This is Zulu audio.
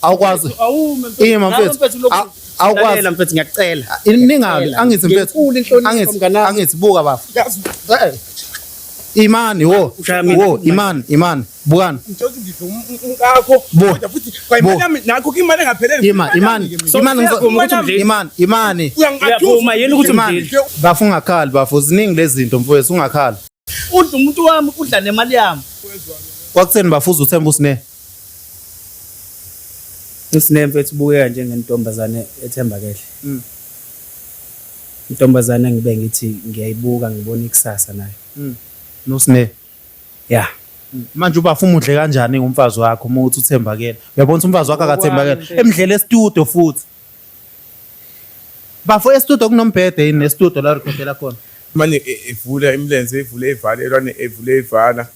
Awukwazi ima mfethu awukwazi mfethu ngiyakucela ningabi angithi mfethu angithi buka bafu imani imani bukani umkakho kodwa futhi kwayimali yami nakho imali engaphelele imani uyaphuma yini ukuthi umdili bafu ungakhali bafu ziningi lezi zinto mfowethu ungakhali udla umuntu wami udla nemali yami kwakutheni bafuza uThemba usine mfethu ubukeka njengentombazane ethembakele intombazane ngibe ngithi ngiyayibuka ngibona ikusasa nayo nosine yeah manje ubafu umudle kanjani ngumfazi wakho uma uthi uthembakele uyabona umfazi wakho akathembakele emdlela estudio futhi bafu estudio kunombhede yini nestudio la recordela khona manje evula imilenze evule ivale elwane evule ivala